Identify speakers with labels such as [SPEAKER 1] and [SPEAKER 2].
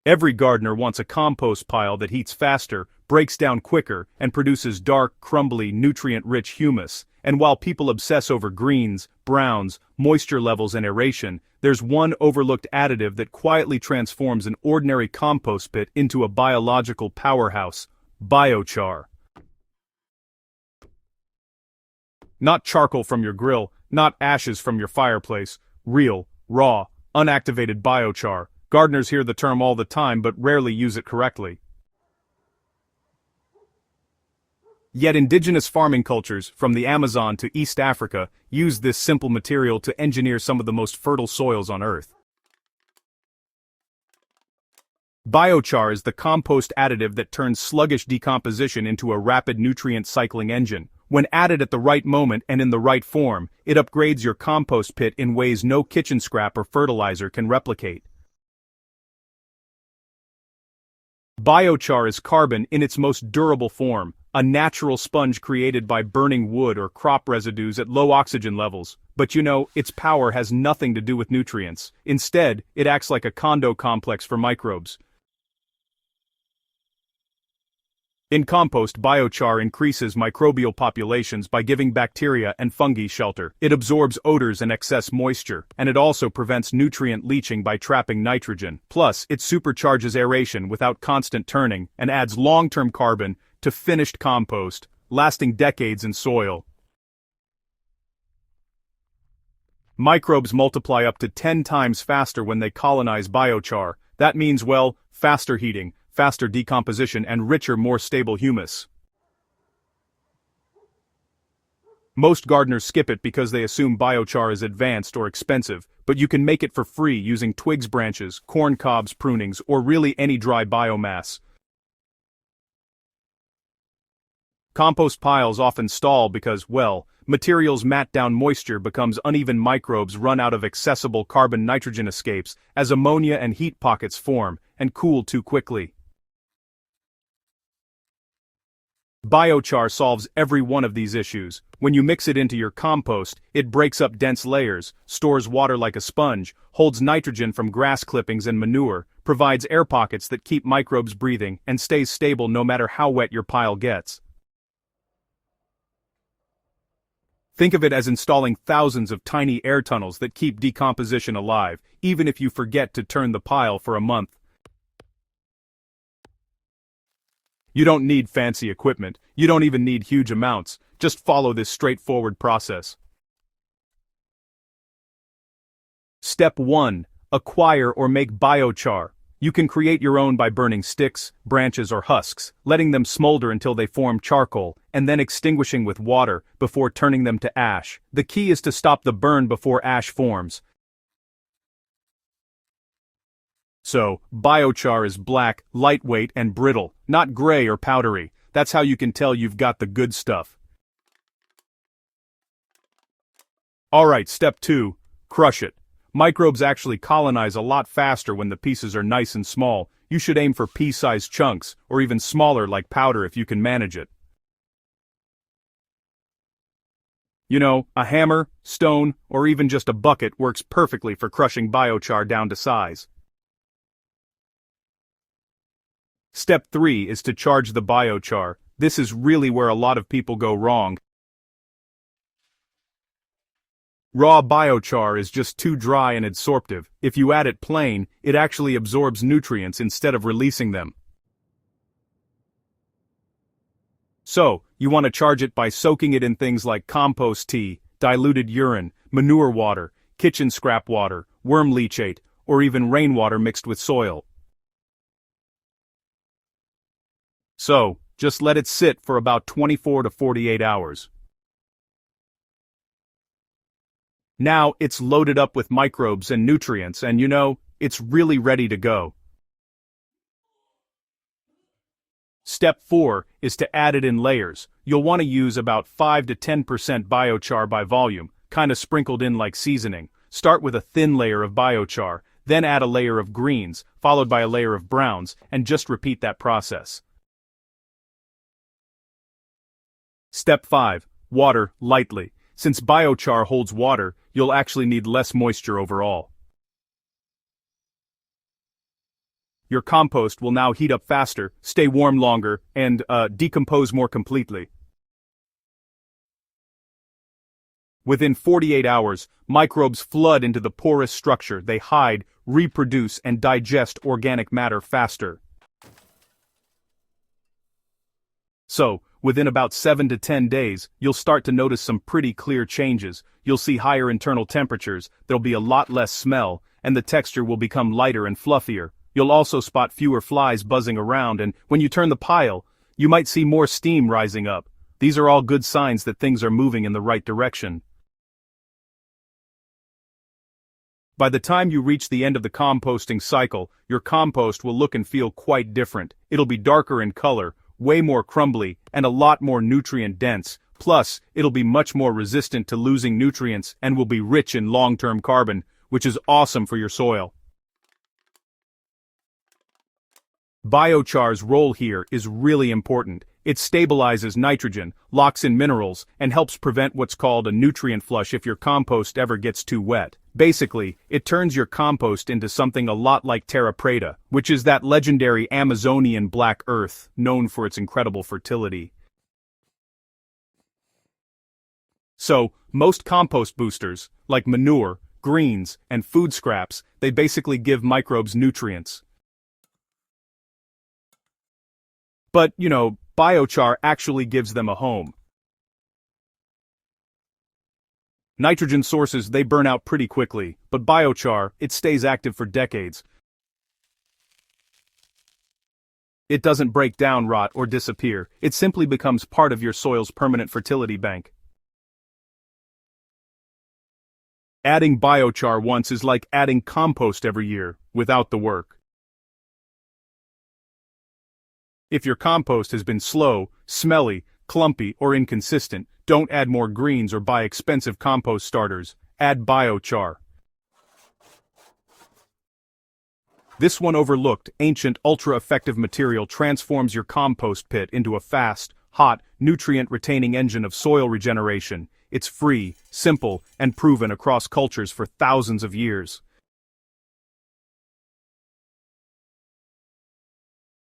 [SPEAKER 1] Every gardener wants a compost pile that heats faster, breaks down quicker, and produces dark, crumbly, nutrient-rich humus. And while people obsess over greens, browns, moisture levels and aeration, there's one overlooked additive that quietly transforms an ordinary compost pit into a biological powerhouse: biochar. Not charcoal from your grill, not ashes from your fireplace, real, raw, unactivated biochar. Gardeners hear the term all the time but rarely use it correctly. Yet indigenous farming cultures, from the Amazon to East Africa, use this simple material to engineer some of the most fertile soils on Earth. Biochar is the compost additive that turns sluggish decomposition into a rapid nutrient cycling engine. When added at the right moment and in the right form, it upgrades your compost pit in ways no kitchen scrap or fertilizer can replicate. Biochar is carbon in its most durable form, a natural sponge created by burning wood or crop residues at low oxygen levels. But you know, its power has nothing to do with nutrients. Instead, it acts like a condo complex for microbes. In compost, biochar increases microbial populations by giving bacteria and fungi shelter. It absorbs odors and excess moisture, and it also prevents nutrient leaching by trapping nitrogen. Plus, it supercharges aeration without constant turning and adds long-term carbon to finished compost, lasting decades in soil. Microbes multiply up to 10 times faster when they colonize biochar. That means, well, faster heating, faster decomposition, and richer, more stable humus. Most gardeners skip it because they assume biochar is advanced or expensive, but you can make it for free using twigs, branches, corn cobs, prunings, or really any dry biomass. Compost piles often stall because, well, materials mat down moisture, becomes uneven, microbes run out of accessible carbon-nitrogen escapes as ammonia and heat pockets form, and cool too quickly. Biochar solves every one of these issues. When you mix it into your compost, it breaks up dense layers, stores water like a sponge, holds nitrogen from grass clippings and manure, provides air pockets that keep microbes breathing, and stays stable no matter how wet your pile gets. Think of it as installing thousands of tiny air tunnels that keep decomposition alive, even if you forget to turn the pile for a month. You don't need fancy equipment, you don't even need huge amounts, just follow this straightforward process. Step 1. Acquire or make biochar. You can create your own by burning sticks, branches, or husks, letting them smolder until they form charcoal, and then extinguishing with water before turning them to ash. The key is to stop the burn before ash forms. So, biochar is black, lightweight, and brittle, not gray or powdery. That's how you can tell you've got the good stuff. Alright, step 2. Crush it. Microbes actually colonize a lot faster when the pieces are nice and small. You should aim for pea-sized chunks, or even smaller like powder if you can manage it. You know, a hammer, stone, or even just a bucket works perfectly for crushing biochar down to size. Step 3 is to charge the biochar. This is really where a lot of people go wrong. Raw biochar is just too dry and adsorptive. If you add it plain, it actually absorbs nutrients instead of releasing them. So, you want to charge it by soaking it in things like compost tea, diluted urine, manure water, kitchen scrap water, worm leachate, or even rainwater mixed with soil. So, just let it sit for about 24 to 48 hours. Now it's loaded up with microbes and nutrients, and you know, it's really ready to go. Step 4 is to add it in layers. You'll want to use about 5 to 10% biochar by volume, kinda sprinkled in like seasoning. Start with a thin layer of biochar, then add a layer of greens, followed by a layer of browns, and just repeat that process. Step 5. Water lightly. Since biochar holds water, you'll actually need less moisture overall. your compost will now heat up faster, stay warm longer, and decompose more completely. Within 48 hours, microbes flood into the porous structure. They hide, reproduce, and digest organic matter faster. So, within about 7 to 10 days, you'll start to notice some pretty clear changes. You'll see higher internal temperatures, there'll be a lot less smell, and the texture will become lighter and fluffier. You'll also spot fewer flies buzzing around, and when you turn the pile, you might see more steam rising up. These are all good signs that things are moving in the right direction. By the time you reach the end of the composting cycle, your compost will look and feel quite different. It'll be darker in color, way more crumbly, and a lot more nutrient-dense. Plus, it'll be much more resistant to losing nutrients and will be rich in long-term carbon, which is awesome for your soil. Biochar's role here is really important. It stabilizes nitrogen, locks in minerals, and helps prevent what's called a nutrient flush if your compost ever gets too wet. Basically, it turns your compost into something a lot like terra preta, which is that legendary Amazonian black earth known for its incredible fertility. So, most compost boosters, like manure, greens, and food scraps, they basically give microbes nutrients. But, biochar actually gives them a home. Nitrogen sources, they burn out pretty quickly, but biochar, it stays active for decades. It doesn't break down, rot, or disappear. It simply becomes part of your soil's permanent fertility bank. Adding biochar once is like adding compost every year, without the work. If your compost has been slow, smelly, clumpy, or inconsistent, don't add more greens or buy expensive compost starters. Add biochar. This one overlooked, ancient, ultra-effective material transforms your compost pit into a fast, hot, nutrient-retaining engine of soil regeneration. It's free, simple, and proven across cultures for thousands of years.